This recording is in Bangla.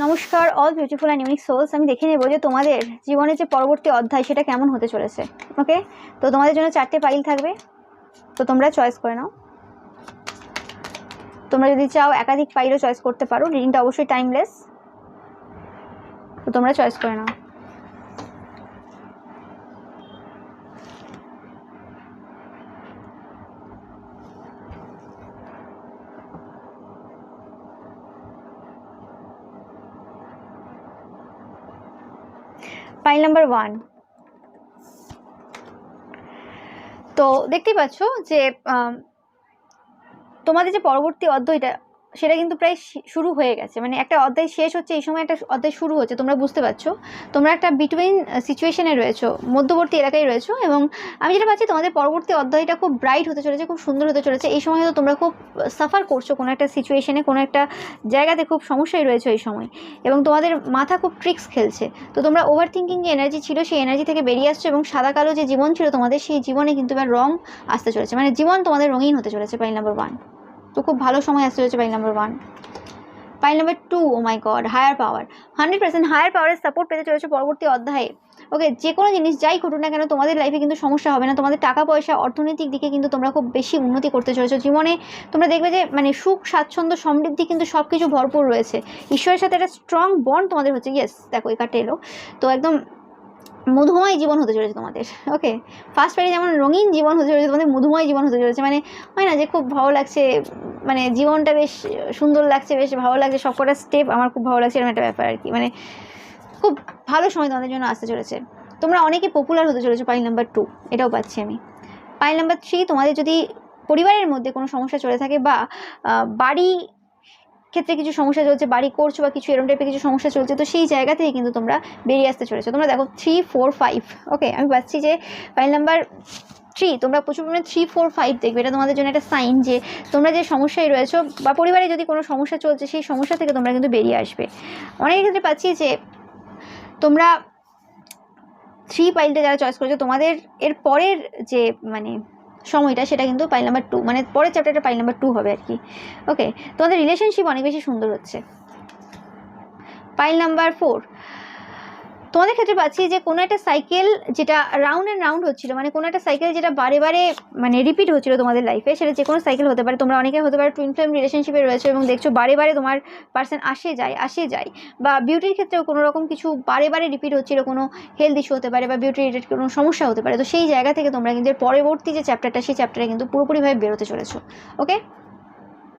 নমস্কার all beautiful and unique souls. আমি দেখে নেব যে তোমাদের জীবনের যে পরবর্তী অধ্যায় সেটা কেমন হতে চলেছে। ওকে, তো তোমাদের জন্য 4টে পাইল থাকবে, তো তোমরা চয়েস করে নাও। তোমরা যদি চাও একাধিক পাইলও চয়েস করতে পারো, রিডিংটা অবশ্যই টাইমলেস, তো তোমরা চয়েস করে নাও। Pile number 1। তো দেখতেই পাচ্ছ যে তোমাদের যে পরবর্তী অধ্যায়টা সেটা কিন্তু প্রায় শুরু হয়ে গেছে, মানে একটা অধ্যায় শেষ হচ্ছে, এই সময় একটা অধ্যায় শুরু হচ্ছে। তোমরা বুঝতে পারছো তোমরা একটা বিটুইন সিচুয়েশনে রয়েছো, মধ্যবর্তী এলাকায় রয়েছো, এবং আমি যেটা পাচ্ছি তোমাদের পরবর্তী অধ্যায়টা খুব ব্রাইট হতে চলেছে, খুব সুন্দর হতে চলেছে। এই সময় হয়তো তোমরা খুব সাফার করছো কোনো একটা সিচুয়েশনে, কোনো একটা জায়গাতে খুব সমস্যায় রয়েছে এই সময়, এবং তোমাদের মাথা খুব ট্রিক্স খেলছে। তো তোমরা ওভার থিঙ্কিং যে এনার্জি ছিল সেই এনার্জি থেকে বেরিয়ে আসছো, এবং সাদা কালো যে জীবন ছিল তোমাদের সেই জীবনে কিন্তু এবার রং আসতে চলেছে, মানে জীবন তোমাদের রঙিন হতে চলেছে। পাইল নাম্বার 1, তো খুব ভালো সময় আসতে চলেছে পাইল নাম্বার 1। পাইল নাম্বার 2, ও মাই গড, হায়ার পাওয়ার। 100% হায়ার পাওয়ারের সাপোর্ট পেতে চলেছে পরবর্তী অধ্যায়ে। ওকে, যে কোনো জিনিস যাই ঘটুক না কেন তোমাদের লাইফে কিন্তু সমস্যা হবে না। তোমাদের টাকা পয়সা অর্থনৈতিক দিকে কিন্তু তোমরা খুব বেশি উন্নতি করতে চলেছো জীবনে। তোমরা দেখবে যে মানে সুখ স্বাচ্ছন্দ্য সমৃদ্ধি কিন্তু সব কিছু ভরপুর রয়েছে। ঈশ্বরের সাথে একটা স্ট্রং বন্ড তোমাদের হচ্ছে। ইয়েস, দেখো এই কার্ডটা এলো, তো একদম মধুময় জীবন হতে চলেছে তোমাদের। ওকে, ফার্স্ট পার্টি যেমন রঙিন জীবন হতে চলেছে, তোমাদের মধুময় জীবন হতে চলেছে। মানে হয় না যে খুব ভালো লাগছে, মানে জীবনটা বেশ সুন্দর লাগছে, বেশ ভালো লাগছে, সবকটা স্টেপ আমার খুব ভালো লাগছে, এরকম একটা ব্যাপার আর কি। মানে খুব ভালো সময় তোমাদের জন্য আসতে চলেছে। তোমরা অনেকে পপুলার হতে চলেছো। পাইল নাম্বার 2 এটাও পাচ্ছি আমি। পাইল নাম্বার 3, তোমাদের যদি পরিবারের মধ্যে কোনো সমস্যা চলে থাকে বা বাড়ি ক্ষেত্রে কিছু সমস্যা চলছে, বাড়ি করছো বা কিছু এরকম টাইপের কিছু সমস্যা চলছে, তো সেই জায়গা থেকে কিন্তু তোমরা বেরিয়ে আসতে চলেছো। তোমরা দেখো 3, 4, 5। ওকে, আমি পাচ্ছি যে পাইল নাম্বার 3 তোমরা প্রচুর পরিমাণে 3, 4, 5 দেখবে। এটা তোমাদের জন্য একটা সাইন যে তোমরা যে সমস্যায় রয়েছো বা পরিবারে যদি কোনো সমস্যা চলছে সেই সমস্যা থেকে তোমরা কিন্তু বেরিয়ে আসবে। অনেকের ক্ষেত্রে পাচ্ছি যে তোমরা 3 পাইলটা যারা চয়েস করেছো, তোমাদের এর পরের যে মানে সময়টা সেটা কিন্তু পাইল নাম্বার 2, মানে পরের চ্যাপ্টারটা পাইল নাম্বার 2 হবে আর কি। ওকে, তোমাদের রিলেশনশিপ অনেক বেশি সুন্দর হচ্ছে। পাইল নাম্বার 4, তোমাদের ক্ষেত্রে পাচ্ছি যে কোনো একটা সাইকেল যেটা রাউন্ড অ্যান্ড রাউন্ড হচ্ছিল, মানে কোনো একটা সাইকেল যেটা বারে বারে মানে রিপিট হচ্ছিল তোমাদের লাইফে, সেটা যে কোনো সাইকেল হতে পারে। তোমরা অনেকে হতে পারে টুইন ফ্লেম রিলেশনশিপে রয়েছে এবং দেখছো বারে বারে তোমার পার্সন আসে যায়, বা বিউটির ক্ষেত্রেও কোনো রকম কিছু বারে বারে রিপিট হচ্ছিল, কোনো হেলথ ইস্যু হতে পারে বা বিউটি রিলেটেড কোনো সমস্যা হতে পারে। তো সেই জায়গা থেকে তোমরা কিন্তু পরবর্তী যে চ্যাপ্টারটা সেই চ্যাপ্টারে কিন্তু পুরোপুরিভাবে বেরোতে চলেছো। ওকে,